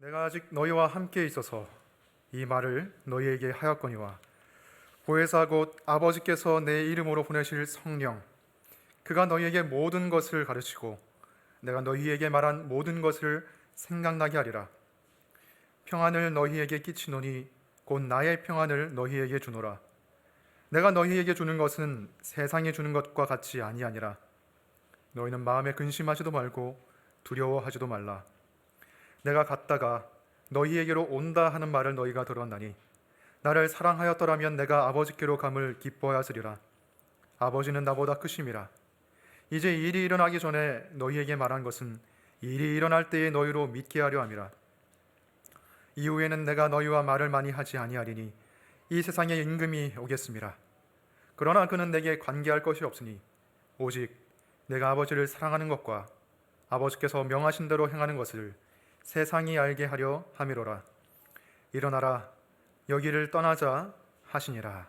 내가 아직 너희와 함께 있어서 이 말을 너희에게 하였거니와 보혜사 곧 아버지께서 내 이름으로 보내실 성령 그가 너희에게 모든 것을 가르치고 내가 너희에게 말한 모든 것을 생각나게 하리라. 평안을 너희에게 끼치노니 곧 나의 평안을 너희에게 주노라. 내가 너희에게 주는 것은 세상이 주는 것과 같이 아니하니라. 너희는 마음에 근심하지도 말고 두려워하지도 말라. 내가 갔다가 너희에게로 온다 하는 말을 너희가 들었나니 나를 사랑하였더라면 내가 아버지께로 감을 기뻐하였으리라. 아버지는 나보다 크심이라. 이제 일이 일어나기 전에 너희에게 말한 것은 일이 일어날 때에 너희로 믿게 하려 함이라. 이후에는 내가 너희와 말을 많이 하지 아니하리니 이 세상에 임금이 오겠음이라. 그러나 그는 내게 관계할 것이 없으니 오직 내가 아버지를 사랑하는 것과 아버지께서 명하신 대로 행하는 것을 세상이 알게 하려 함이로라. 일어나라, 여기를 떠나자 하시니라.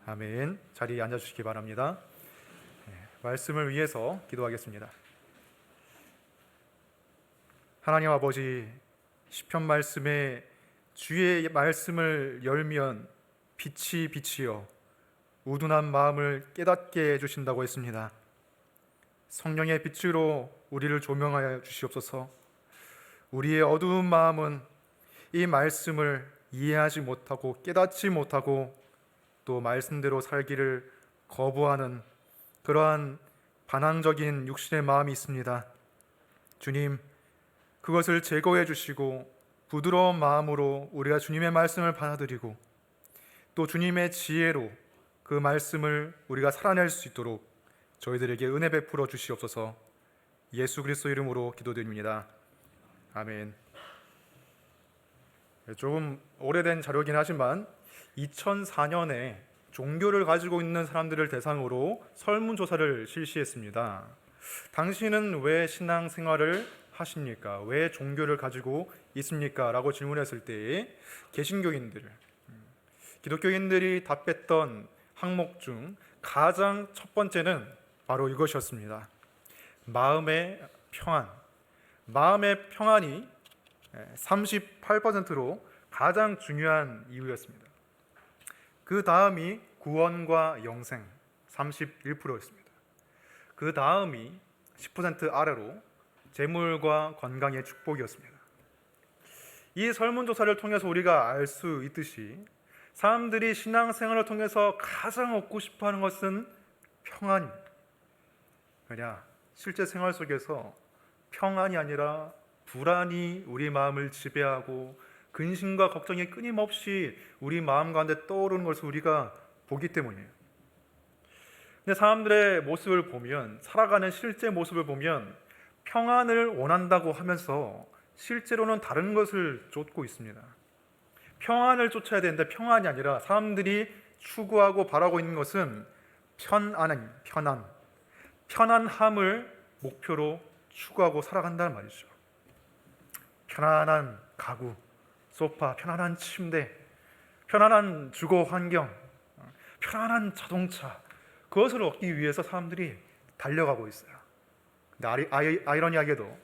아멘. 자리에 앉아주시기 바랍니다. 말씀을 위해서 기도하겠습니다. 하나님 아버지, 시편 말씀에 주의 말씀을 열면 빛이 비치어 우둔한 마음을 깨닫게 해주신다고 했습니다. 성령의 빛으로 우리를 조명하여 주시옵소서. 우리의 어두운 마음은 이 말씀을 이해하지 못하고 깨닫지 못하고 또 말씀대로 살기를 거부하는 그러한 반항적인 육신의 마음이 있습니다. 주님, 그것을 제거해 주시고 부드러운 마음으로 우리가 주님의 말씀을 받아들이고 또 주님의 지혜로 그 말씀을 우리가 살아낼 수 있도록 저희들에게 은혜 베풀어 주시옵소서. 예수 그리스도 이름으로 기도드립니다. 아멘. 조금 오래된 자료이긴 하지만 2004년에 종교를 가지고 있는 사람들을 대상으로 설문조사를 실시했습니다. 당신은 왜 신앙생활을 하십니까? 왜 종교를 가지고 있습니까? 라고 질문했을 때에 개신교인들, 기독교인들이 답했던 항목 중 가장 첫 번째는 바로 이것이었습니다. 마음의 평안. 마음의 평안이 38%로 가장 중요한 이유였습니다. 그 다음이 구원과 영생 31%였습니다. 그 다음이 10% 아래로 재물과 건강의 축복이었습니다. 이 설문조사를 통해서 우리가 알 수 있듯이 사람들이 신앙생활을 통해서 가장 얻고 싶어하는 것은 평안입니다. 왜냐? 실제 생활 속에서 평안이 아니라 불안이 우리 마음을 지배하고 근심과 걱정이 끊임없이 우리 마음 가운데 떠오르는 것을 우리가 보기 때문이에요. 근데 사람들의 모습을 보면, 살아가는 실제 모습을 보면 평안을 원한다고 하면서 실제로는 다른 것을 쫓고 있습니다. 평안을 쫓아야 되는데 평안이 아니라 사람들이 추구하고 바라고 있는 것은 편안함을 목표로 추구하고 살아간다는 말이죠. 편안한 가구, 소파, 편안한 침대, 편안한 주거 환경, 편안한 자동차, 그것을 얻기 위해서 사람들이 달려가고 있어요. 근데 아이러니하게도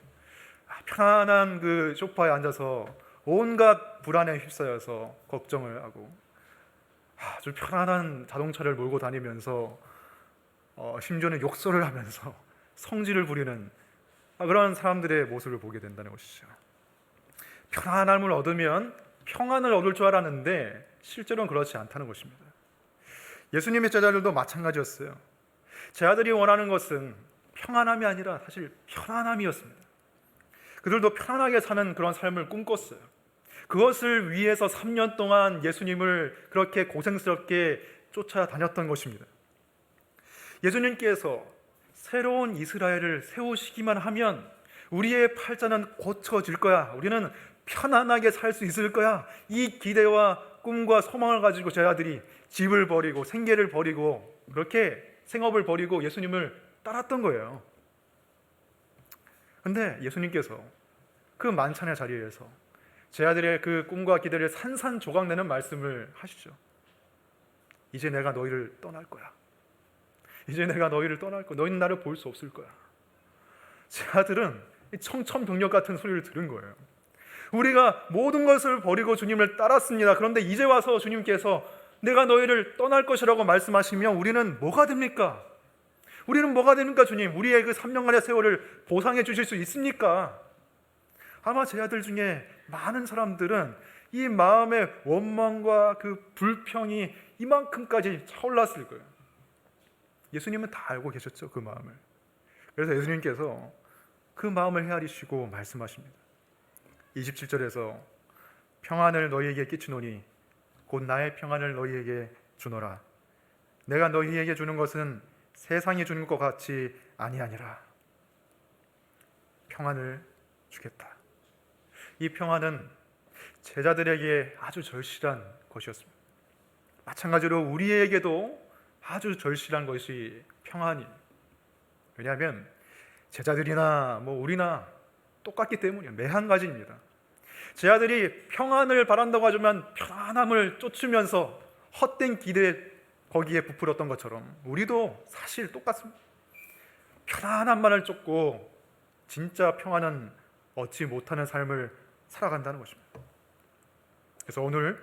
편안한 그 소파에 앉아서 온갖 불안에 휩싸여서 걱정을 하고 아주 편안한 자동차를 몰고 다니면서 심지어는 욕설을 하면서 성질을 부리는 그런 사람들의 모습을 보게 된다는 것이죠. 편안함을 얻으면 평안을 얻을 줄 알았는데 실제로는 그렇지 않다는 것입니다. 예수님의 제자들도 마찬가지였어요. 제자들이 원하는 것은 평안함이 아니라 사실 편안함이었습니다. 그들도 편안하게 사는 그런 삶을 꿈꿨어요. 그것을 위해서 3년 동안 예수님을 그렇게 고생스럽게 쫓아다녔던 것입니다. 예수님께서 새로운 이스라엘을 세우시기만 하면 우리의 팔자는 고쳐질 거야. 우리는 편안하게 살 수 있을 거야. 이 기대와 꿈과 소망을 가지고 제자들이 집을 버리고 생계를 버리고 그렇게 생업을 버리고 예수님을 따랐던 거예요. 그런데 예수님께서 그 만찬의 자리에서 제자들의 그 꿈과 기대를 산산조각내는 말씀을 하시죠. 이제 내가 너희를 떠날 거야. 이제 내가 너희를 떠날 거야. 너희는 나를 볼 수 없을 거야. 제자들은 청천벽력 같은 소리를 들은 거예요. 우리가 모든 것을 버리고 주님을 따랐습니다. 그런데 이제 와서 주님께서 내가 너희를 떠날 것이라고 말씀하시면 우리는 뭐가 됩니까? 우리는 뭐가 됩니까, 주님? 우리의 그 3년간의 세월을 보상해 주실 수 있습니까? 아마 제 아들 중에 많은 사람들은 이 마음의 원망과 그 불평이 이만큼까지 차올랐을 거예요. 예수님은 다 알고 계셨죠, 그 마음을. 그래서 예수님께서 그 마음을 헤아리시고 말씀하십니다. 27절에서 평안을 너희에게 끼치노니 곧 나의 평안을 너희에게 주노라. 내가 너희에게 주는 것은 세상이 주는 것 같이 아니하니라. 평안을 주겠다. 이 평안은 제자들에게 아주 절실한 것이었습니다. 마찬가지로 우리에게도 아주 절실한 것이 평안이에요. 왜냐하면 제자들이나 우리나 똑같기 때문이에요. 매한 가지입니다. 제자들이 평안을 바란다고 하지만 편안함을 쫓으면서 헛된 기대 거기에 부풀었던 것처럼 우리도 사실 똑같습니다. 편안함만을 쫓고 진짜 평안은 얻지 못하는 삶을 살아간다는 것입니다. 그래서 오늘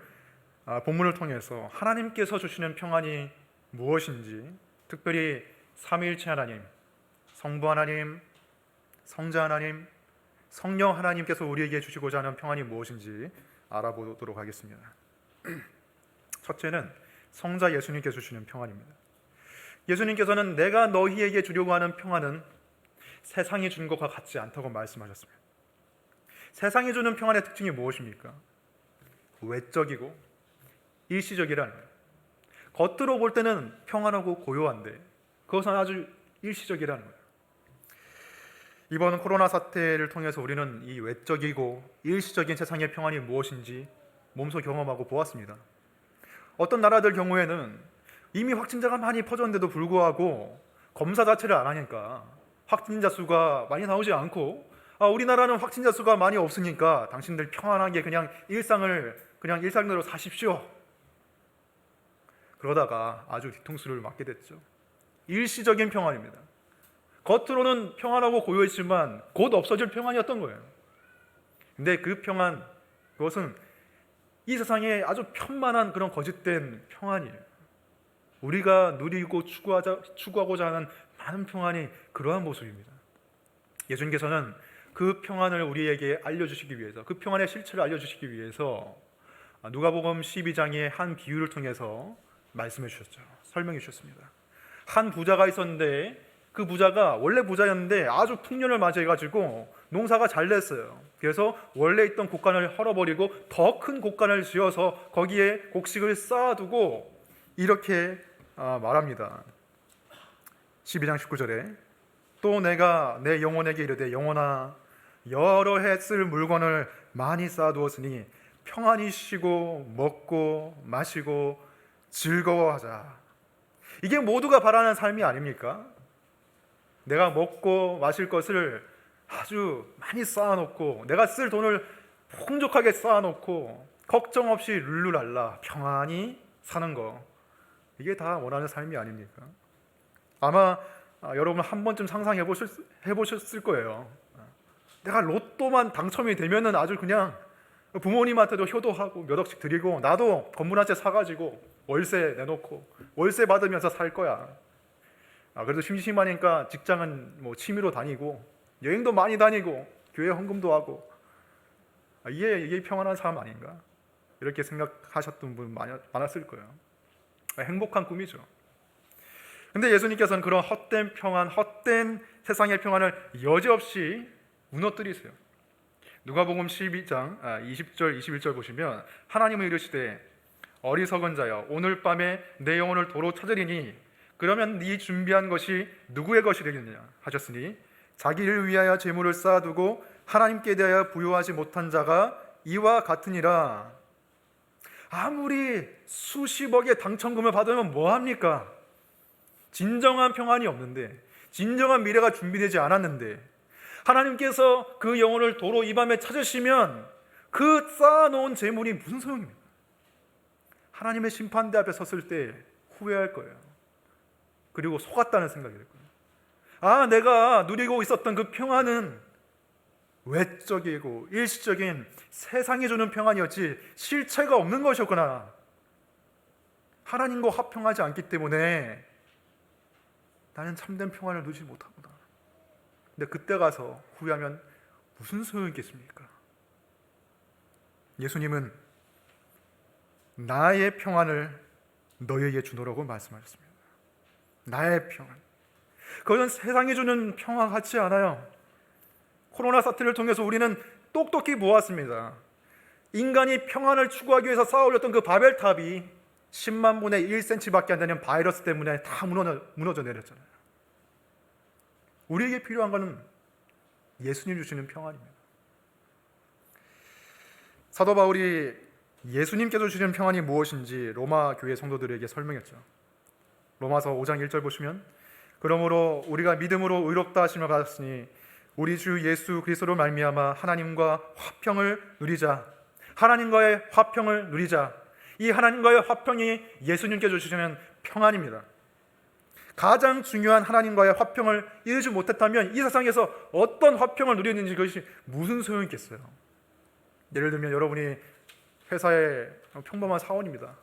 본문을 통해서 하나님께서 주시는 평안이 무엇인지, 특별히 삼위일체 하나님, 성부 하나님, 성자 하나님, 성령 하나님께서 우리에게 주시고자 하는 평안이 무엇인지 알아보도록 하겠습니다. 첫째는 성자 예수님께서 주시는 평안입니다. 예수님께서는 내가 너희에게 주려고 하는 평안은 세상이 주는 것과 같지 않다고 말씀하셨습니다. 세상이 주는 평안의 특징이 무엇입니까? 외적이고 일시적이라는 거예요. 겉으로 볼 때는 평안하고 고요한데 그것은 아주 일시적이라는 거예요. 이번 코로나 사태를 통해서 우리는 이 외적이고 일시적인 세상의 평안이 무엇인지 몸소 경험하고 보았습니다. 어떤 나라들 경우에는 이미 확진자가 많이 퍼졌는데도 불구하고 검사 자체를 안 하니까 확진자 수가 많이 나오지 않고, 우리나라는 확진자 수가 많이 없으니까 당신들 평안하게 그냥 일상대로 사십시오. 그러다가 아주 뒤통수를 맞게 됐죠. 일시적인 평안입니다. 겉으로는 평안하고 고요했지만 곧 없어질 평안이었던 거예요. 근데 그 평안, 그것은 이 세상에 아주 편만한 그런 거짓된 평안이에요. 우리가 누리고 추구하고자 하는 많은 평안이 그러한 모습입니다. 예수님께서는 그 평안을 우리에게 알려주시기 위해서, 그 평안의 실체를 알려주시기 위해서 누가복음 12장의 한 비유를 통해서 말씀해 주셨죠. 설명해 주셨습니다. 한 부자가 있었는데 그 부자가 원래 부자였는데 아주 풍년을 맞이해가지고 농사가 잘 됐어요. 그래서 원래 있던 곡간을 헐어버리고 더 큰 곡간을 지어서 거기에 곡식을 쌓아두고 이렇게 말합니다. 12장 19절에 또 내가 내 영혼에게 이르되 영혼아 여러 해 쓸 물건을 많이 쌓아두었으니 평안히 쉬고 먹고 마시고 즐거워하자. 이게 모두가 바라는 삶이 아닙니까? 내가 먹고 마실 것을 아주 많이 쌓아놓고 내가 쓸 돈을 풍족하게 쌓아놓고 걱정 없이 룰루랄라 평안히 사는 거, 이게 다 원하는 삶이 아닙니까? 아마 여러분 한 번쯤 상상해 보셨을 거예요. 내가 로또만 당첨이 되면은 아주 그냥 부모님한테도 효도하고 몇 억씩 드리고 나도 건물 한 채 사가지고 월세 내놓고 월세 받으면서 살 거야. 그래도 심심하니까 직장은 취미로 다니고 여행도 많이 다니고 교회 헌금도 하고, 이게 평안한 삶 아닌가? 이렇게 생각하셨던 분 많았을 거예요. 행복한 꿈이죠. 근데 예수님께서는 그런 헛된 평안, 헛된 세상의 평안을 여지없이 무너뜨리세요. 누가복음 12장 20절 21절 보시면 하나님은 이르시되 어리석은 자여 오늘 밤에 내 영혼을 도로 찾으리니 그러면 네 준비한 것이 누구의 것이 되겠느냐 하셨으니 자기를 위하여 재물을 쌓아두고 하나님께 대하여 부요하지 못한 자가 이와 같으니라. 아무리 수십억의 당첨금을 받으면 뭐합니까? 진정한 평안이 없는데, 진정한 미래가 준비되지 않았는데 하나님께서 그 영혼을 도로 이 밤에 찾으시면 그 쌓아놓은 재물이 무슨 소용입니까? 하나님의 심판대 앞에 섰을 때 후회할 거예요. 그리고 속았다는 생각이 들 거예요. 내가 누리고 있었던 그 평안은 외적이고 일시적인 세상이 주는 평안이었지 실체가 없는 것이었구나. 하나님과 화평하지 않기 때문에 나는 참된 평안을 누리지 못하구나. 근데 그때 가서 후회하면 무슨 소용이 있겠습니까? 예수님은 나의 평안을 너희에게 주노라고 말씀하셨습니다. 나의 평안. 그것은 세상이 주는 평안 같지 않아요. 코로나 사태를 통해서 우리는 똑똑히 보았습니다. 인간이 평안을 추구하기 위해서 쌓아 올렸던 그 바벨탑이 10만 분의 1cm밖에 안 되는 바이러스 때문에 다 무너져 내렸잖아요. 우리에게 필요한 것은 예수님 주시는 평안입니다. 사도 바울이 예수님께서 주시는 평안이 무엇인지 로마 교회 성도들에게 설명했죠. 로마서 5장 1절 보시면, 그러므로 우리가 믿음으로 의롭다 하심을 받았으니 우리 주 예수 그리스도로 말미암아 하나님과 화평을 누리자. 하나님과의 화평을 누리자. 이 하나님과의 화평이 예수님께서 주시는 평안입니다. 가장 중요한 하나님과의 화평을 이루지 못했다면 이 세상에서 어떤 화평을 누리는지 그것이 무슨 소용이 있겠어요? 예를 들면 여러분이 회사의 평범한 사원입니다.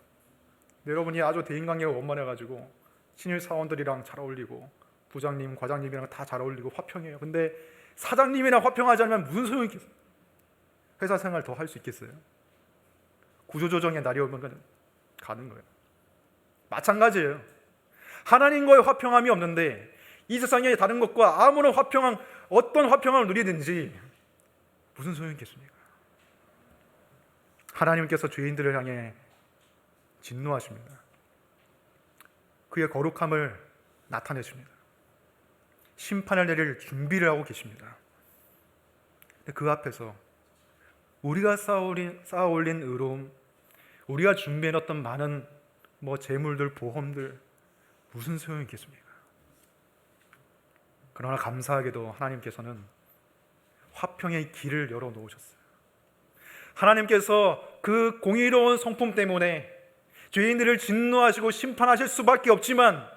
여러분이 아주 대인관계가 원만해가지고 신입 사원들이랑 잘 어울리고 부장님, 과장님이랑 다 잘 어울리고 화평해요. 근데 사장님이랑 화평하지 않으면 무슨 소용이 있겠어요? 회사 생활 더 할 수 있겠어요? 구조조정의 날이 오면 가는 거예요. 마찬가지예요. 하나님과의 화평함이 없는데 이 세상의 다른 것과 아무런 어떤 화평함을 누리든지 무슨 소용이 있겠습니까? 하나님께서 죄인들을 향해 진노하십니다. 그의 거룩함을 나타내십니다. 심판을 내릴 준비를 하고 계십니다. 그 앞에서 우리가 쌓아올린 의로움, 우리가 준비해놨던 많은 재물들, 보험들 무슨 소용이 있겠습니까? 그러나 감사하게도 하나님께서는 화평의 길을 열어놓으셨어요. 하나님께서 그 공의로운 성품 때문에 죄인들을 진노하시고 심판하실 수밖에 없지만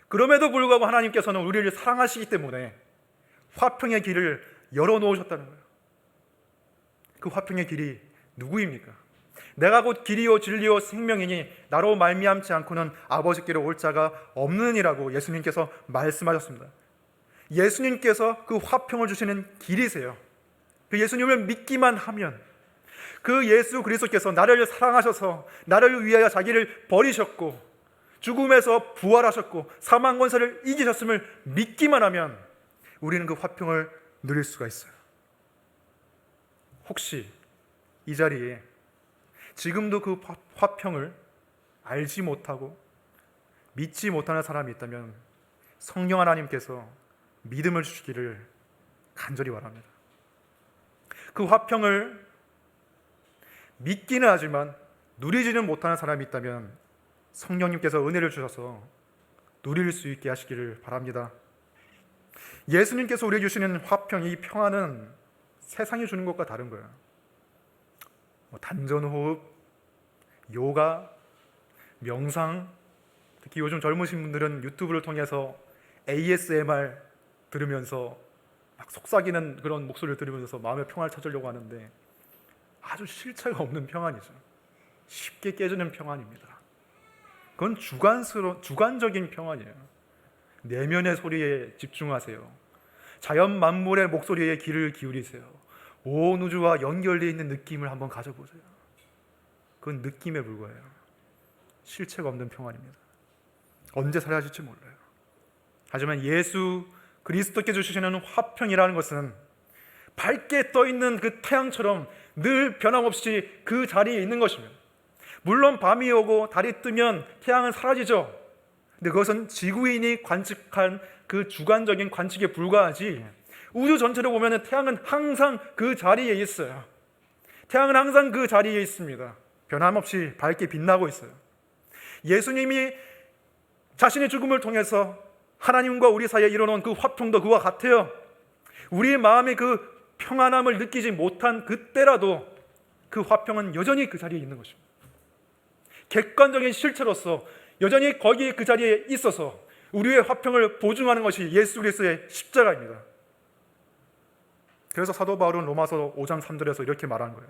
그럼에도 불구하고 하나님께서는 우리를 사랑하시기 때문에 화평의 길을 열어놓으셨다는 거예요. 그 화평의 길이 누구입니까? 내가 곧 길이요 진리요 생명이니 나로 말미암지 않고는 아버지께로 올 자가 없느니라고 예수님께서 말씀하셨습니다. 예수님께서 그 화평을 주시는 길이세요. 그 예수님을 믿기만 하면 그 예수 그리스도께서 나를 사랑하셔서 나를 위하여 자기를 버리셨고 죽음에서 부활하셨고 사망 권세를 이기셨음을 믿기만 하면 우리는 그 화평을 누릴 수가 있어요. 혹시 이 자리에 지금도 그 화평을 알지 못하고 믿지 못하는 사람이 있다면 성령 하나님께서 믿음을 주시기를 간절히 바랍니다. 그 화평을 믿기는 하지만 누리지는 못하는 사람이 있다면 성령님께서 은혜를 주셔서 누릴 수 있게 하시기를 바랍니다. 예수님께서 우리에게 주시는 화평, 이 평안은 세상이 주는 것과 다른 거예요. 단전호흡, 요가, 명상, 특히 요즘 젊으신 분들은 유튜브를 통해서 ASMR 들으면서 막 속삭이는 그런 목소리를 들으면서 마음의 평안을 찾으려고 하는데 아주 실체가 없는 평안이죠. 쉽게 깨지는 평안입니다. 그건 주관적인 평안이에요. 내면의 소리에 집중하세요. 자연 만물의 목소리에 귀를 기울이세요. 온 우주와 연결되어 있는 느낌을 한번 가져보세요. 그건 느낌에 불과해요. 실체가 없는 평안입니다. 언제 사라질지 몰라요. 하지만 예수 그리스도께 주시는 화평이라는 것은 밝게 떠있는 그 태양처럼 늘 변함없이 그 자리에 있는 것입니다. 물론 밤이 오고 달이 뜨면 태양은 사라지죠. 근데 그것은 지구인이 관측한 그 주관적인 관측에 불과하지 우주 전체로 보면 태양은 항상 그 자리에 있어요. 태양은 항상 그 자리에 있습니다. 변함없이 밝게 빛나고 있어요. 예수님이 자신의 죽음을 통해서 하나님과 우리 사이에 이뤄놓은 그 화평도 그와 같아요. 우리의 마음에 그 평안함을 느끼지 못한 그때라도 그 화평은 여전히 그 자리에 있는 것입니다. 객관적인 실체로서 여전히 거기 그 자리에 있어서 우리의 화평을 보증하는 것이 예수 그리스도의 십자가입니다. 그래서 사도 바울은 로마서 5장 3절에서 이렇게 말하는 거예요.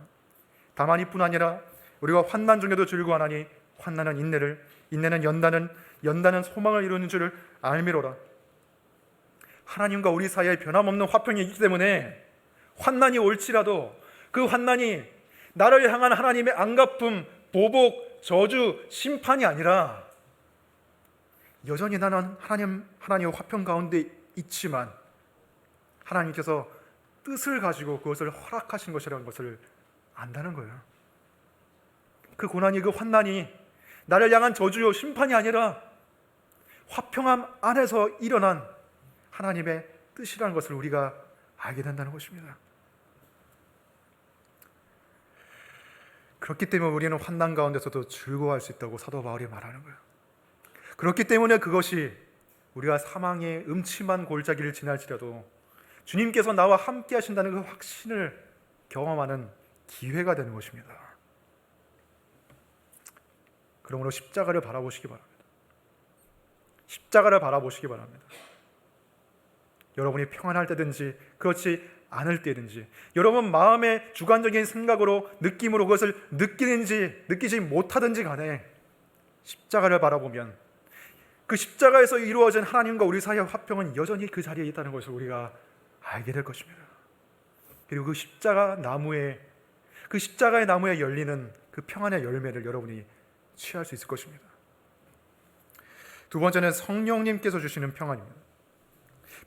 다만 이뿐 아니라 우리가 환난 중에도 즐거워하나니 환난은 인내를, 인내는 연단은 소망을 이루는 줄을 알미로라. 하나님과 우리 사이에 변함없는 화평이 있기 때문에 환난이 올지라도 그 환난이 나를 향한 하나님의 안갚음, 보복, 저주, 심판이 아니라 여전히 나는 하나님의 화평 가운데 있지만 하나님께서 뜻을 가지고 그것을 허락하신 것이라는 것을 안다는 거예요. 그 고난이, 그 환난이 나를 향한 저주요 심판이 아니라 화평함 안에서 일어난 하나님의 뜻이라는 것을 우리가 알게 된다는 것입니다. 그렇기 때문에 우리는 환난 가운데서도 즐거워할 수 있다고 사도 바울이 말하는 거예요. 그렇기 때문에 그것이 우리가 사망의 음침한 골짜기를 지날지라도 주님께서 나와 함께 하신다는 그 확신을 경험하는 기회가 되는 것입니다. 그러므로 십자가를 바라보시기 바랍니다. 십자가를 바라보시기 바랍니다. 여러분이 평안할 때든지 그렇지 않을 때든지, 여러분 마음의 주관적인 생각으로 느낌으로 그것을 느끼는지 느끼지 못하든지 간에 십자가를 바라보면 그 십자가에서 이루어진 하나님과 우리 사이의 화평은 여전히 그 자리에 있다는 것을 우리가 알게 될 것입니다. 그리고 그 십자가의 나무에 열리는 그 평안의 열매를 여러분이 취할 수 있을 것입니다. 두 번째는 성령님께서 주시는 평안입니다.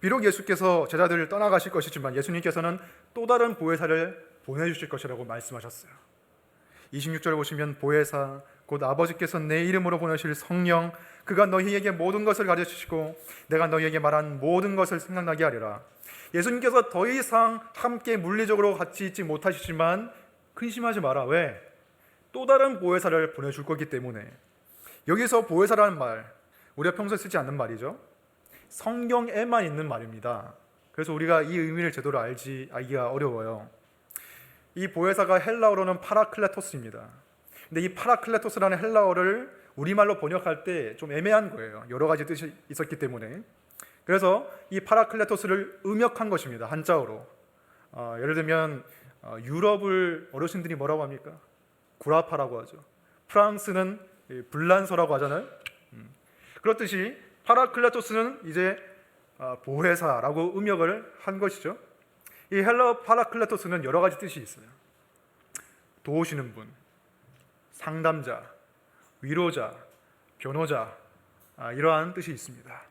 비록 예수께서 제자들을 떠나가실 것이지만 예수님께서는 또 다른 보혜사를 보내주실 것이라고 말씀하셨어요. 26절에 보시면 보혜사 곧 아버지께서 내 이름으로 보내실 성령, 그가 너희에게 모든 것을 가르치시고 내가 너희에게 말한 모든 것을 생각나게 하리라. 예수님께서 더 이상 함께 물리적으로 같이 있지 못하시지만 근심하지 마라. 왜? 또 다른 보혜사를 보내줄 거기 때문에. 여기서 보혜사라는 말, 우리가 평소에 쓰지 않는 말이죠. 성경에만 있는 말입니다. 그래서 우리가 이 의미를 제대로 알기가 어려워요. 이 보혜사가 헬라어로는 파라클레토스입니다. 근데 이 파라클레토스라는 헬라어를 우리말로 번역할 때 좀 애매한 거예요. 여러 가지 뜻이 있었기 때문에. 그래서 이 파라클레토스를 음역한 것입니다. 한자어로. 예를 들면 유럽을 어르신들이 뭐라고 합니까? 구라파라고 하죠. 프랑스는 블란서라고 하잖아요. 그렇듯이 파라클레토스는 이제 보혜사라고 음역을 한 것이죠. 이 헬라어 파라클레토스는 여러 가지 뜻이 있어요. 도우시는 분, 상담자, 위로자, 변호자, 이러한 뜻이 있습니다.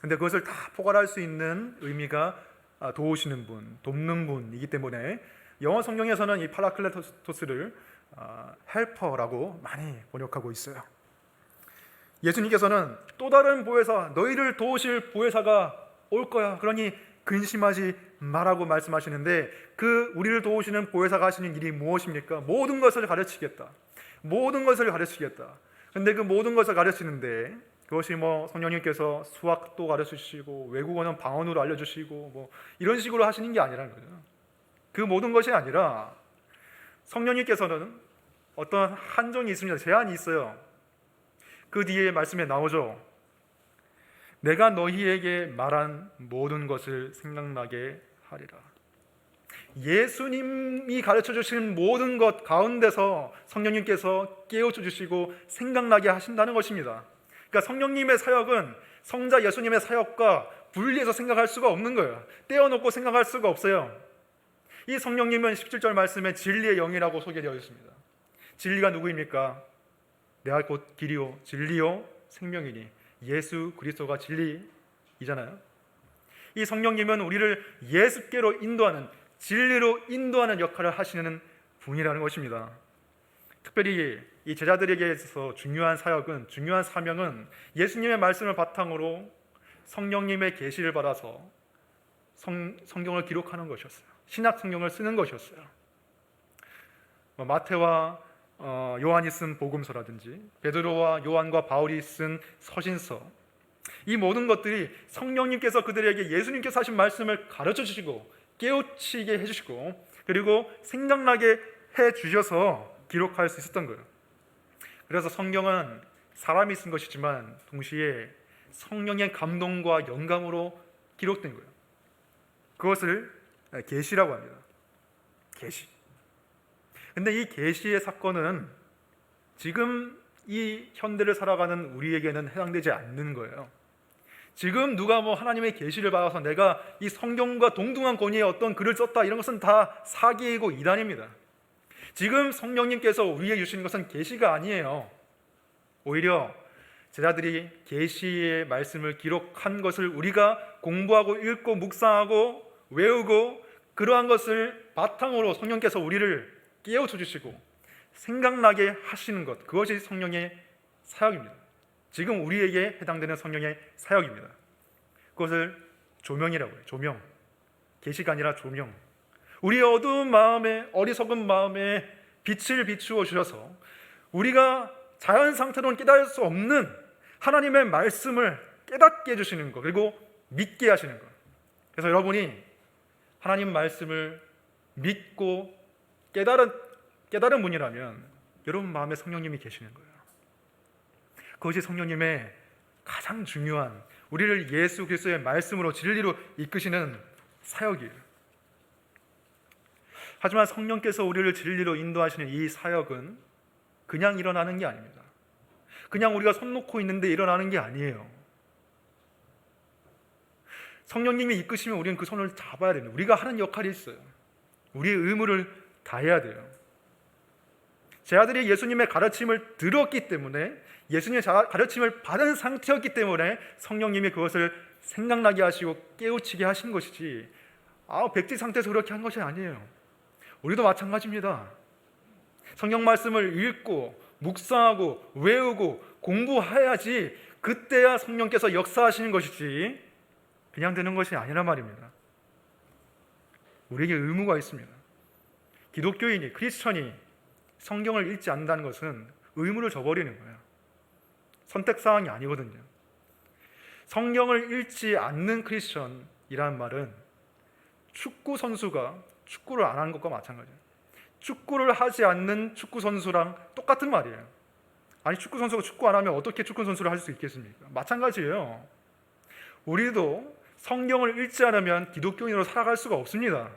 근데 그것을 다 포괄할 수 있는 의미가 도우시는 분, 돕는 분이기 때문에 영어 성경에서는 이 파라클레토스를 헬퍼라고 많이 번역하고 있어요. 예수님께서는 또 다른 보혜사, 너희를 도우실 보혜사가 올 거야. 그러니 근심하지 말라고 말씀하시는데 그 우리를 도우시는 보혜사가 하시는 일이 무엇입니까? 모든 것을 가르치겠다. 모든 것을 가르치겠다. 근데 그 모든 것을 가르치는데 그것이 성령님께서 수학도 가르치시고 외국어는 방언으로 알려주시고 이런 식으로 하시는 게 아니라는 거죠. 그 모든 것이 아니라 성령님께서는 어떤 한정이 있습니다. 제한이 있어요. 그 뒤에 말씀에 나오죠. 내가 너희에게 말한 모든 것을 생각나게 하리라. 예수님이 가르쳐 주신 모든 것 가운데서 성령님께서 깨우쳐 주시고 생각나게 하신다는 것입니다. 그러니까 성령님의 사역은 성자 예수님의 사역과 분리해서 생각할 수가 없는 거예요. 떼어놓고 생각할 수가 없어요. 이 성령님은 17절 말씀에 진리의 영이라고 소개되어 있습니다. 진리가 누구입니까? 내가 곧 길이요 진리요 생명이니 예수 그리스도가 진리이잖아요. 이 성령님은 우리를 예수께로 인도하는, 진리로 인도하는 역할을 하시는 분이라는 것입니다. 특별히 이 제자들에게 있어서 중요한 사역은, 중요한 사명은 예수님의 말씀을 바탕으로 성령님의 계시를 받아서 성경을 기록하는 것이었어요. 신약 성경을 쓰는 것이었어요. 마태와 요한이 쓴 복음서라든지 베드로와 요한과 바울이 쓴 서신서, 이 모든 것들이 성령님께서 그들에게 예수님께서 하신 말씀을 가르쳐 주시고 깨우치게 해주시고 그리고 생각나게 해주셔서 기록할 수 있었던 거예요. 그래서 성경은 사람이 쓴 것이지만 동시에 성령의 감동과 영감으로 기록된 거예요. 그것을 계시라고 합니다. 계시. 근데 이 계시의 사건은 지금 이 현대를 살아가는 우리에게는 해당되지 않는 거예요. 지금 누가 하나님의 계시를 받아서 내가 이 성경과 동등한 권위의 어떤 글을 썼다, 이런 것은 다 사기이고 이단입니다. 지금 성령님께서 우리에게 주시는 것은 계시가 아니에요. 오히려 제자들이 계시의 말씀을 기록한 것을 우리가 공부하고 읽고 묵상하고 외우고, 그러한 것을 바탕으로 성령께서 우리를 깨우쳐 주시고 생각나게 하시는 것, 그것이 성령의 사역입니다. 지금 우리에게 해당되는 성령의 사역입니다. 그것을 조명이라고 해요. 조명. 계시가 아니라 조명. 우리의 어두운 마음에, 어리석은 마음에 빛을 비추어 주셔서 우리가 자연 상태로는 깨달을 수 없는 하나님의 말씀을 깨닫게 해주시는 것, 그리고 믿게 하시는 것. 그래서 여러분이 하나님 말씀을 믿고 깨달은 분이라면 여러분 마음에 성령님이 계시는 거예요. 그것이 성령님의 가장 중요한, 우리를 예수 그리스도의 말씀으로 진리로 이끄시는 사역이에요. 하지만 성령께서 우리를 진리로 인도하시는 이 사역은 그냥 일어나는 게 아닙니다. 그냥 우리가 손 놓고 있는데 일어나는 게 아니에요. 성령님이 이끄시면 우리는 그 손을 잡아야 됩니다. 우리가 하는 역할이 있어요. 우리의 의무를 다해야 돼요. 제 아들이 예수님의 가르침을 들었기 때문에, 예수님의 가르침을 받은 상태였기 때문에 성령님이 그것을 생각나게 하시고 깨우치게 하신 것이지, 백지 상태에서 그렇게 한 것이 아니에요. 우리도 마찬가지입니다. 성경 말씀을 읽고 묵상하고 외우고 공부해야지, 그때야 성령께서 역사하시는 것이지 그냥 되는 것이 아니란 말입니다. 우리에게 의무가 있습니다. 기독교인이, 크리스천이 성경을 읽지 않는다는 것은 의무를 저버리는 거예요. 선택사항이 아니거든요. 성경을 읽지 않는 크리스천이라는 말은 축구 선수가 축구를 안 하는 것과 마찬가지예요. 축구를 하지 않는 축구 선수랑 똑같은 말이에요. 아니, 축구 선수가 축구 안 하면 어떻게 축구 선수를 할 수 있겠습니까? 마찬가지예요. 우리도 성경을 읽지 않으면 기독교인으로 살아갈 수가 없습니다.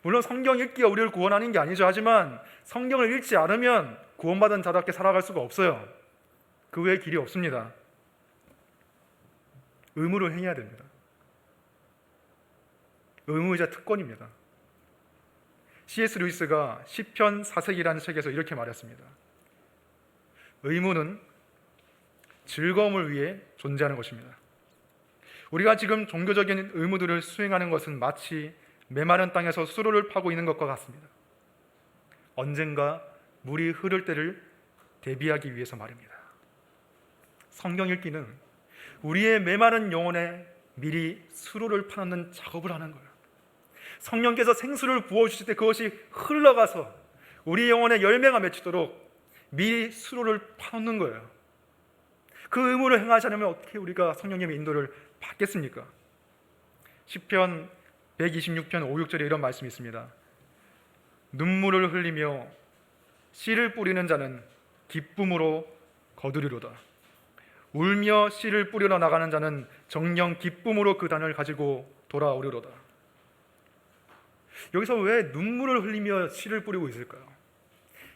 물론 성경 읽기가 우리를 구원하는 게 아니죠. 하지만 성경을 읽지 않으면 구원받은 자답게 살아갈 수가 없어요. 그 외에 길이 없습니다. 의무를 행해야 됩니다. 의무이자 특권입니다. C.S. 루이스가 시편 4색이라는 책에서 이렇게 말했습니다. 의무는 즐거움을 위해 존재하는 것입니다. 우리가 지금 종교적인 의무들을 수행하는 것은 마치 메마른 땅에서 수로를 파고 있는 것과 같습니다. 언젠가 물이 흐를 때를 대비하기 위해서 말입니다. 성경 읽기는 우리의 메마른 영혼에 미리 수로를 파놓는 작업을 하는 거예요. 성령께서 생수를 부어주실 때 그것이 흘러가서 우리 영혼에 열매가 맺히도록 미리 수로를 파놓는 거예요. 그 의무를 행하지 않으면 어떻게 우리가 성령님의 인도를 받겠습니까? 시편 126편 5, 6절에 이런 말씀이 있습니다. 눈물을 흘리며 씨를 뿌리는 자는 기쁨으로 거두리로다. 울며 씨를 뿌리러 나가는 자는 정녕 기쁨으로 그 단을 가지고 돌아오리로다. 여기서 왜 눈물을 흘리며 씨를 뿌리고 있을까요?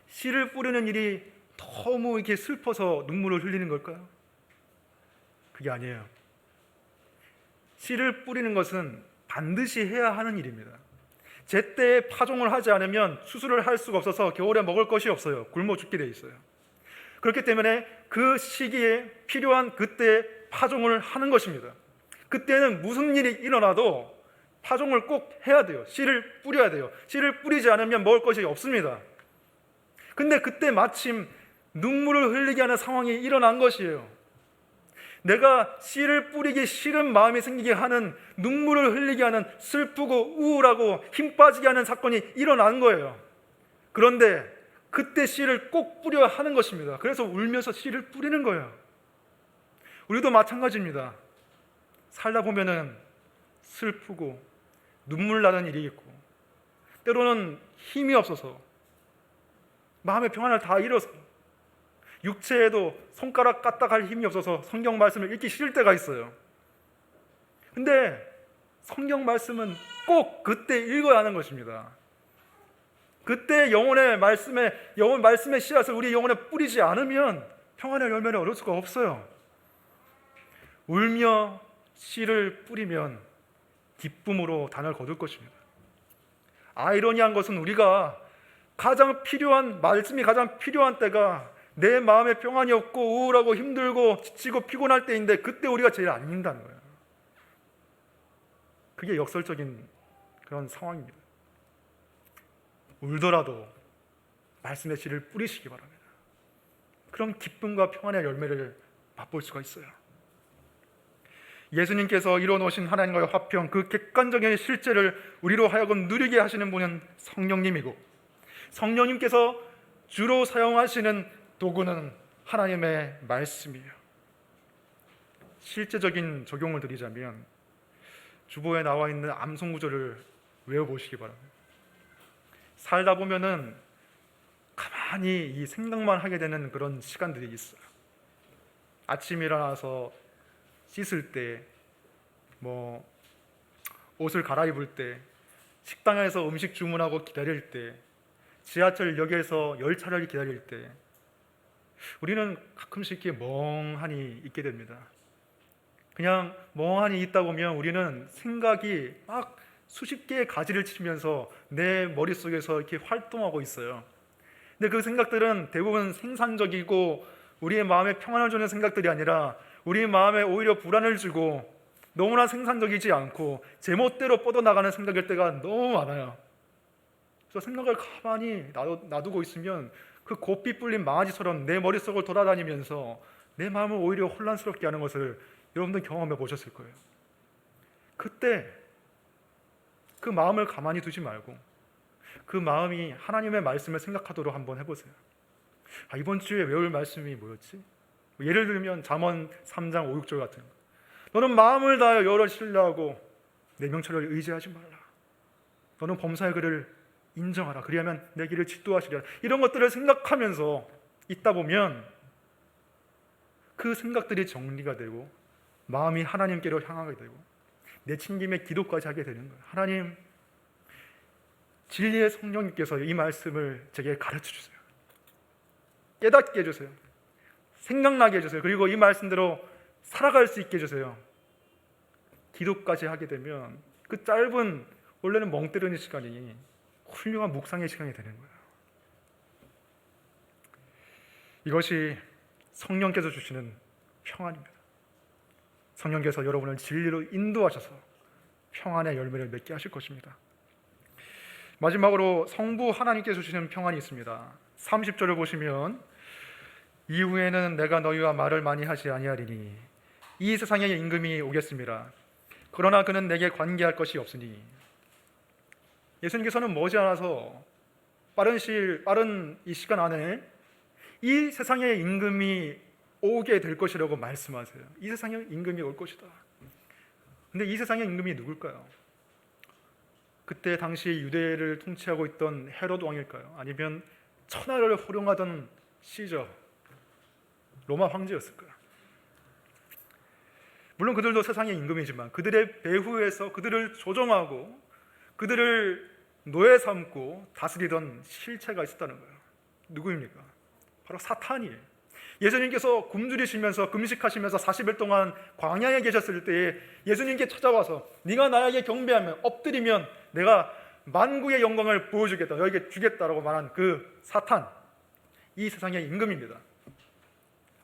씨를 뿌리는 일이 너무 이렇게 슬퍼서 눈물을 흘리는 걸까요? 그게 아니에요. 씨를 뿌리는 것은 반드시 해야 하는 일입니다. 제때에 파종을 하지 않으면 수술을 할 수가 없어서 겨울에 먹을 것이 없어요. 굶어 죽게 돼 있어요. 그렇기 때문에 그 시기에 필요한 그때 파종을 하는 것입니다. 그때는 무슨 일이 일어나도 파종을 꼭 해야 돼요. 씨를 뿌려야 돼요. 씨를 뿌리지 않으면 먹을 것이 없습니다. 근데 그때 마침 눈물을 흘리게 하는 상황이 일어난 것이에요. 내가 씨를 뿌리기 싫은 마음이 생기게 하는, 눈물을 흘리게 하는, 슬프고 우울하고 힘 빠지게 하는 사건이 일어난 거예요. 그런데 그때 씨를 꼭 뿌려야 하는 것입니다. 그래서 울면서 씨를 뿌리는 거예요. 우리도 마찬가지입니다. 살다 보면은 슬프고 눈물 나는 일이 있고, 때로는 힘이 없어서 마음의 평안을 다 잃어서, 육체에도 손가락 까딱할 힘이 없어서 성경 말씀을 읽기 싫을 때가 있어요. 근데 성경 말씀은 꼭 그때 읽어야 하는 것입니다. 그때 영혼 말씀의 씨앗을 우리 영혼에 뿌리지 않으면 평안의 열매를 얻을 수가 없어요. 울며 씨를 뿌리면 기쁨으로 단을 거둘 것입니다. 아이러니한 것은 우리가 말씀이 가장 필요한 때가 내 마음에 평안이 없고 우울하고 힘들고 지치고 피곤할 때인데 그때 우리가 제일 안 읽는다는 거예요. 그게 역설적인 그런 상황입니다. 울더라도 말씀의 씨를 뿌리시기 바랍니다. 그럼 기쁨과 평안의 열매를 맛볼 수가 있어요. 예수님께서 이뤄놓으신 하나님과의 화평, 그 객관적인 실제를 우리로 하여금 누리게 하시는 분은 성령님이고, 성령님께서 주로 사용하시는 도구는 하나님의 말씀이에요. 실제적인 적용을 드리자면 주보에 나와 있는 암송 구절을 외워보시기 바랍니다. 살다 보면은 가만히 이 생각만 하게 되는 그런 시간들이 있어요. 아침에 일어나서 씻을 때, 옷을 갈아입을 때, 식당에서 음식 주문하고 기다릴 때, 지하철역에서 열차를 기다릴 때, 우리는 가끔씩 이렇게 멍하니 있게 됩니다. 그냥 멍하니 있다 보면 우리는 생각이 막 수십 개의 가지를 치면서 내 머릿속에서 이렇게 활동하고 있어요. 근데 그 생각들은 대부분 생산적이고 우리의 마음에 평안을 주는 생각들이 아니라 우리 마음에 오히려 불안을 주고 너무나 생산적이지 않고 제멋대로 뻗어나가는 생각일 때가 너무 많아요. 그래서 생각을 가만히 놔두고 있으면 그 고삐 뿔린 망아지처럼 내 머릿속을 돌아다니면서 내 마음을 오히려 혼란스럽게 하는 것을 여러분들 경험해 보셨을 거예요. 그때 그 마음을 가만히 두지 말고 그 마음이 하나님의 말씀을 생각하도록 한번 해보세요. 이번 주에 외울 말씀이 뭐였지? 예를 들면 잠언 3장 5, 6절 같은 거. 너는 마음을 다하여 여호와를 신뢰하고 내 명철을 의지하지 말라. 너는 범사의 그를 인정하라. 그리하면 내 길을 지도하시리라. 이런 것들을 생각하면서 있다 보면 그 생각들이 정리가 되고 마음이 하나님께로 향하게 되고 내친김에 기도까지 하게 되는 거예요. 하나님, 진리의 성령님께서 이 말씀을 제게 가르쳐 주세요. 깨닫게 해주세요. 생각나게 해주세요. 그리고 이 말씀대로 살아갈 수 있게 해주세요. 기도까지 하게 되면 그 짧은 원래는 멍 때리는 시간이 훌륭한 묵상의 시간이 되는 거예요. 이것이 성령께서 주시는 평안입니다. 성령께서 여러분을 진리로 인도하셔서 평안의 열매를 맺게 하실 것입니다. 마지막으로 성부 하나님께서 주시는 평안이 있습니다. 30절을 보시면 이후에는 내가 너희와 말을 많이 하지 아니하리니 이 세상에 임금이 오겠습니다. 그러나 그는 내게 관계할 것이 없으니. 예수님께서는 머지않아서 빠른 이 시간 안에 이 세상의 임금이 오게 될 것이라고 말씀하세요. 이 세상에 임금이 올 것이다. 근데 이 세상의 임금이 누굴까요? 그때 당시 유대를 통치하고 있던 헤롯 왕일까요? 아니면 천하를 호령하던 시저 로마 황제였을까요? 물론 그들도 세상의 임금이지만 그들의 배후에서 그들을 조종하고 그들을 노예 삼고 다스리던 실체가 있었다는 거예요. 누구입니까? 바로 사탄이에요. 예수님께서 굶주리시면서 금식하시면서 40일 동안 광야에 계셨을 때에 예수님께 찾아와서 네가 나에게 경배하면 엎드리면 내가 만국의 영광을 보여주겠다, 너에게 주겠다라고 말한 그 사탄, 이 세상의 임금입니다.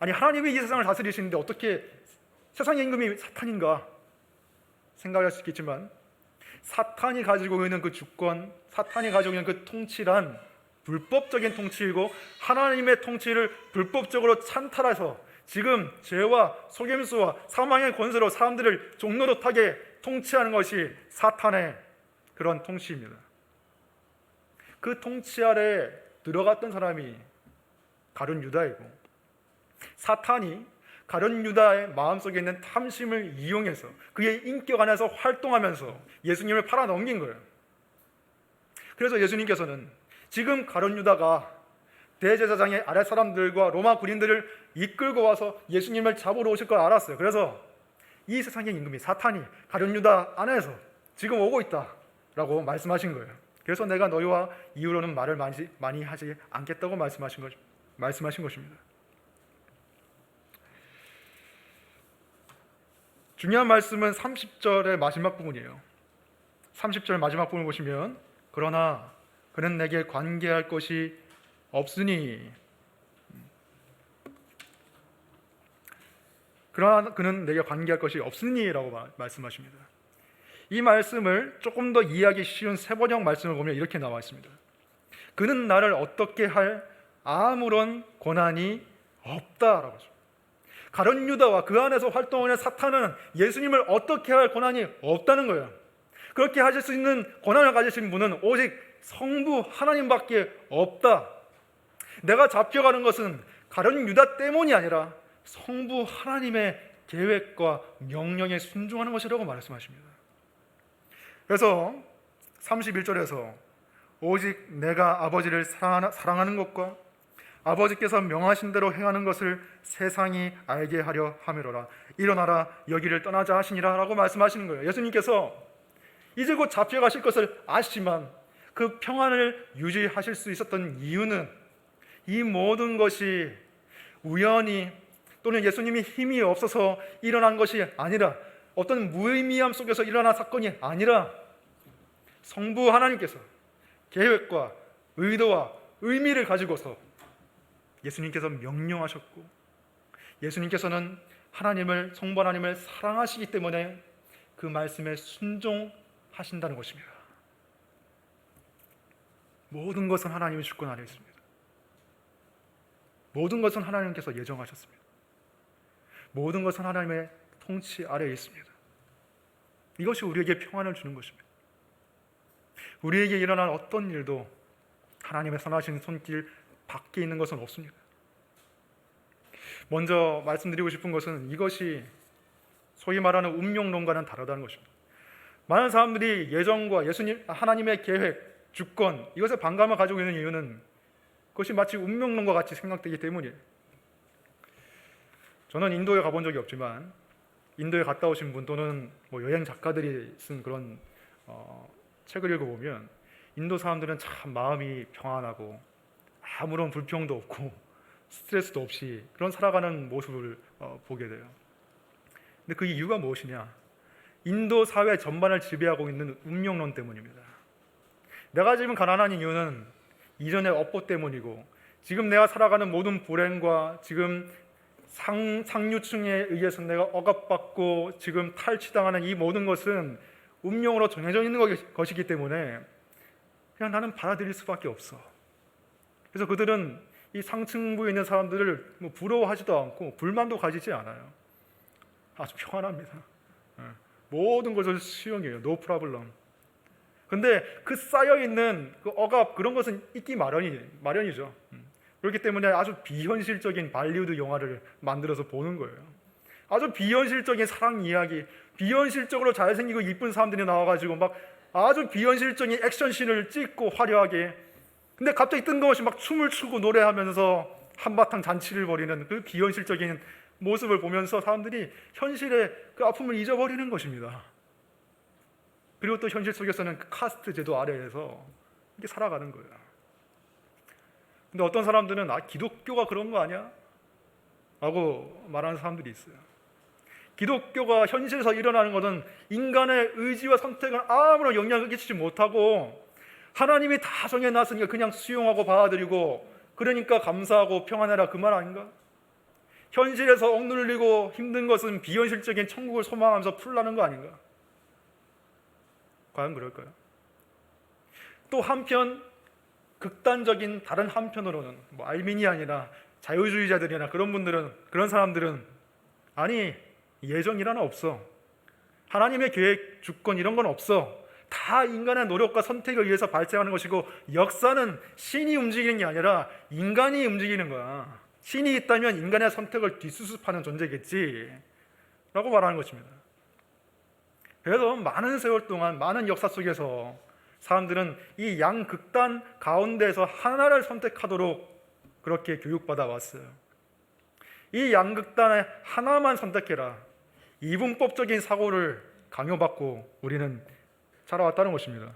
아니, 하나님이 이 세상을 다스리시는데 어떻게 세상의 임금이 사탄인가 생각할 수 있겠지만 사탄이 가지고 있는 그 주권, 사탄이 가지고 있는 그 통치란 불법적인 통치이고 하나님의 통치를 불법적으로 찬탈해서 지금 죄와 속임수와 사망의 권세로 사람들을 종노릇하게 통치하는 것이 사탄의 그런 통치입니다. 그 통치 아래 들어갔던 사람이 가룟 유다이고 사탄이 가룟 유다의 마음속에 있는 탐심을 이용해서 그의 인격 안에서 활동하면서 예수님을 팔아넘긴 거예요. 그래서 예수님께서는 지금 가룟 유다가 대제사장의 아랫 사람들과 로마 군인들을 이끌고 와서 예수님을 잡으러 오실 걸 알았어요. 그래서 이 세상의 임금이 사탄이 가룟 유다 안에서 지금 오고 있다라고 말씀하신 거예요. 그래서 내가 너희와 이후로는 말을 많이 하지 않겠다고 말씀하신 것입니다. 중요한 말씀은 30절의 마지막 부분이에요. 30절 마지막 부분을 보시면 그러나 그는 내게 관계할 것이 없으니, 그러나 그는 내게 관계할 것이 없으니라고 말씀하십니다. 이 말씀을 조금 더 이해하기 쉬운 세번역 말씀을 보면 이렇게 나와 있습니다. 그는 나를 어떻게 할 아무런 권한이 없다라고 하죠. 가룟 유다와 그 안에서 활동하는 사탄은 예수님을 어떻게 할 권한이 없다는 거예요. 그렇게 하실 수 있는 권한을 가지신 분은 오직 성부 하나님밖에 없다. 내가 잡혀가는 것은 가룟 유다 때문이 아니라 성부 하나님의 계획과 명령에 순종하는 것이라고 말씀하십니다. 그래서 31절에서 오직 내가 아버지를 사랑하는 것과 아버지께서 명하신 대로 행하는 것을 세상이 알게 하려 함이로라. 일어나라 여기를 떠나자 하시니라 라고 말씀하시는 거예요. 예수님께서 이제 곧 잡혀가실 것을 아시지만 그 평안을 유지하실 수 있었던 이유는 이 모든 것이 우연히 또는 예수님이 힘이 없어서 일어난 것이 아니라 어떤 무의미함 속에서 일어난 사건이 아니라 성부 하나님께서 계획과 의도와 의미를 가지고서 예수님께서 명령하셨고, 예수님께서는 성부 하나님을 사랑하시기 때문에 그 말씀에 순종하신다는 것입니다. 모든 것은 하나님의 주권 아래 있습니다. 모든 것은 하나님께서 예정하셨습니다. 모든 것은 하나님의 통치 아래에 있습니다. 이것이 우리에게 평안을 주는 것입니다. 우리에게 일어난 어떤 일도 하나님의 선하신 손길 밖에 있는 것은 없습니다. 먼저 말씀드리고 싶은 것은 이것이 소위 말하는 운명론과는 다르다는 것입니다. 많은 사람들이 예정과 예수님, 하나님의 계획, 주권, 이것에 반감을 가지고 있는 이유는 그것이 마치 운명론과 같이 생각되기 때문이에요. 저는 인도에 가본 적이 없지만 인도에 갔다 오신 분 또는 여행 작가들이 쓴 그런 책을 읽어보면 인도 사람들은 참 마음이 평안하고 아무런 불평도 없고 스트레스도 없이 그런 살아가는 모습을 보게 돼요. 근데 그 이유가 무엇이냐? 인도 사회 전반을 지배하고 있는 운명론 때문입니다. 내가 지금 가난한 이유는 이전의 업보 때문이고, 지금 내가 살아가는 모든 불행과 지금 상류층에 의해서 내가 억압받고 지금 탈취당하는 이 모든 것은 운명으로 정해져 있는 것이기 때문에 그냥 나는 받아들일 수밖에 없어. 그래서 그들은 이 상층부에 있는 사람들을 부러워하지도 않고 불만도 가지지 않아요. 아주 평안합니다. 모든 것을 수용해요. No problem. 근데 그 쌓여있는 그 억압, 그런 것은 있기 마련이죠. 그렇기 때문에 아주 비현실적인 발리우드 영화를 만들어서 보는 거예요. 아주 비현실적인 사랑 이야기, 비현실적으로 잘생기고 이쁜 사람들이 나와가지고 막 아주 비현실적인 액션씬을 찍고 화려하게, 근데 갑자기 뜬금없이 막 춤을 추고 노래하면서 한바탕 잔치를 벌이는 그 비현실적인 모습을 보면서 사람들이 현실의 그 아픔을 잊어버리는 것입니다. 그리고 또 현실 속에서는 그 카스트 제도 아래에서 이렇게 살아가는 거예요. 근데 어떤 사람들은 기독교가 그런 거 아니야? 라고 말하는 사람들이 있어요. 기독교가 현실에서 일어나는 것은 인간의 의지와 선택을 아무런 영향을 끼치지 못하고 하나님이 다 정해놨으니까 그냥 수용하고 받아들이고, 그러니까 감사하고 평안해라, 그 말 아닌가? 현실에서 억눌리고 힘든 것은 비현실적인 천국을 소망하면서 풀라는 거 아닌가? 과연 그럴까요? 또 한편 극단적인 다른 한편으로는 알미니안이나 자유주의자들이나 그런 사람들은 아니, 예정이라는 없어. 하나님의 계획, 주권 이런 건 없어. 다 인간의 노력과 선택에 의해서 발생하는 것이고, 역사는 신이 움직이는 게 아니라 인간이 움직이는 거야. 신이 있다면 인간의 선택을 뒷수습하는 존재겠지 라고 말하는 것입니다. 그래서 많은 세월 동안 많은 역사 속에서 사람들은 이 양극단 가운데서 하나를 선택하도록 그렇게 교육받아 왔어요. 이 양극단의 하나만 선택해라, 이분법적인 사고를 강요받고 우리는 자라왔다는 것입니다.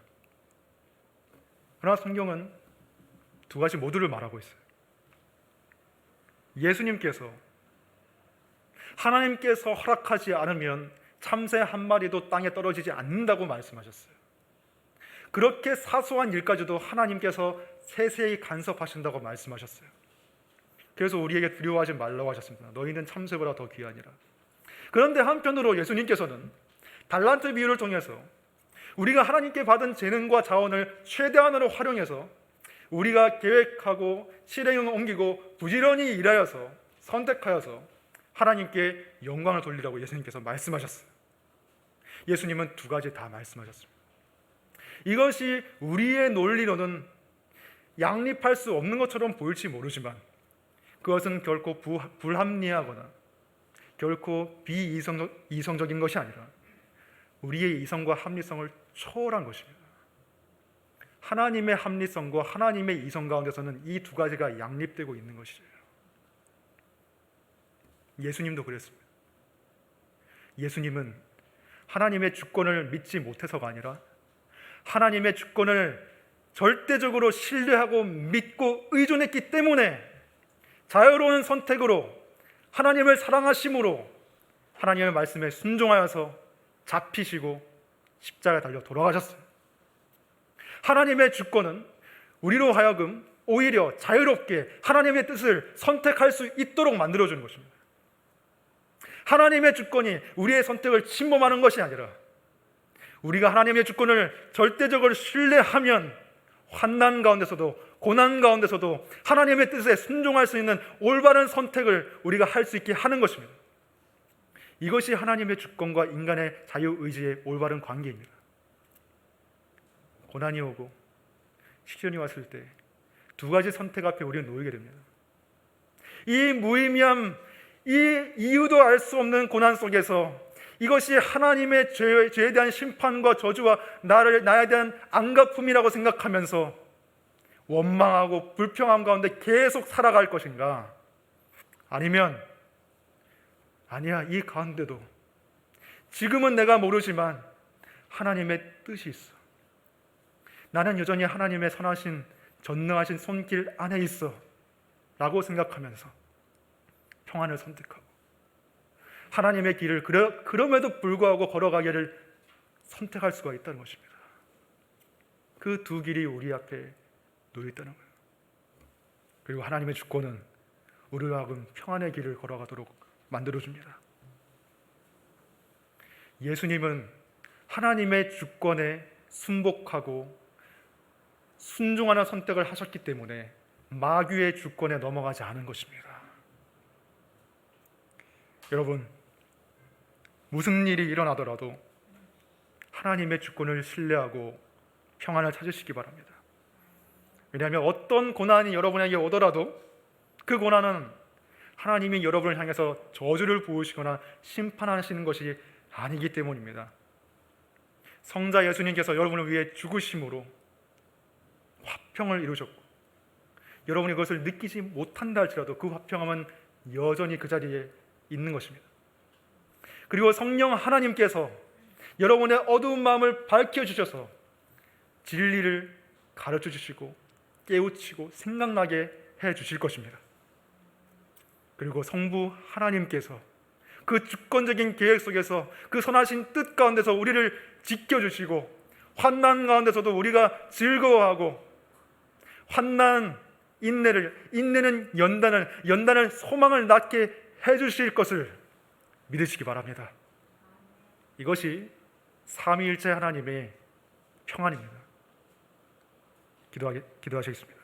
그러나 성경은 두 가지 모두를 말하고 있어요. 예수님께서 하나님께서 허락하지 않으면 참새 한 마리도 땅에 떨어지지 않는다고 말씀하셨어요. 그렇게 사소한 일까지도 하나님께서 세세히 간섭하신다고 말씀하셨어요. 그래서 우리에게 두려워하지 말라고 하셨습니다. 너희는 참새보다 더 귀하니라. 그런데 한편으로 예수님께서는 달란트 비유를 통해서 우리가 하나님께 받은 재능과 자원을 최대한으로 활용해서 우리가 계획하고 실행에 옮기고 부지런히 일하여서 선택하여서 하나님께 영광을 돌리라고 예수님께서 말씀하셨어요. 예수님은 두 가지 다 말씀하셨습니다. 이것이 우리의 논리로는 양립할 수 없는 것처럼 보일지 모르지만 그것은 결코 불합리하거나 결코 비이성적인 것이 아니라 우리의 이성과 합리성을 초월한 것입니다. 하나님의 합리성과 하나님의 이성 가운데서는 이 두 가지가 양립되고 있는 것이죠. 예수님도 그랬습니다. 예수님은 하나님의 주권을 믿지 못해서가 아니라 하나님의 주권을 절대적으로 신뢰하고 믿고 의존했기 때문에 자유로운 선택으로 하나님을 사랑하심으로 하나님의 말씀에 순종하여서 잡히시고 십자가에 달려 돌아가셨어요. 하나님의 주권은 우리로 하여금 오히려 자유롭게 하나님의 뜻을 선택할 수 있도록 만들어주는 것입니다. 하나님의 주권이 우리의 선택을 침범하는 것이 아니라 우리가 하나님의 주권을 절대적으로 신뢰하면 환난 가운데서도 고난 가운데서도 하나님의 뜻에 순종할 수 있는 올바른 선택을 우리가 할 수 있게 하는 것입니다. 이것이 하나님의 주권과 인간의 자유의지의 올바른 관계입니다. 고난이 오고 시련이 왔을 때 두 가지 선택 앞에 우리는 놓이게 됩니다. 이 무의미함, 이 이유도 알 수 없는 고난 속에서 이것이 하나님의 죄에 대한 심판과 저주와 나에 대한 안갚음이라고 생각하면서 원망하고 불평함 가운데 계속 살아갈 것인가? 아니면 아니야, 이 가운데도 지금은 내가 모르지만 하나님의 뜻이 있어. 나는 여전히 하나님의 선하신 전능하신 손길 안에 있어 라고 생각하면서 평안을 선택하고 하나님의 길을 그럼에도 불구하고 걸어가기를 선택할 수가 있다는 것입니다. 그 두 길이 우리 앞에 놓여 있다는 거예요. 그리고 하나님의 주권은 우리와 하여금 평안의 길을 걸어가도록 만들어줍니다. 예수님은 하나님의 주권에 순복하고 순종하는 선택을 하셨기 때문에 마귀의 주권에 넘어가지 않은 것입니다. 여러분, 무슨 일이 일어나더라도 하나님의 주권을 신뢰하고 평안을 찾으시기 바랍니다. 왜냐하면 어떤 고난이 여러분에게 오더라도 그 고난은 하나님이 여러분을 향해서 저주를 부으시거나 심판하시는 것이 아니기 때문입니다. 성자 예수님께서 여러분을 위해 죽으심으로 화평을 이루셨고 여러분이 그것을 느끼지 못한다 할지라도 그 화평함은 여전히 그 자리에 있는 것입니다. 그리고 성령 하나님께서 여러분의 어두운 마음을 밝혀주셔서 진리를 가르쳐 주시고 깨우치고 생각나게 해주실 것입니다. 그리고 성부 하나님께서 그 주권적인 계획 속에서 그 선하신 뜻 가운데서 우리를 지켜주시고 환난 가운데서도 우리가 즐거워하고 환난 인내는 연단을 소망을 낳게 해주실 것을 믿으시기 바랍니다. 이것이 삼위일체 하나님의 평안입니다. 기도하시겠습니다.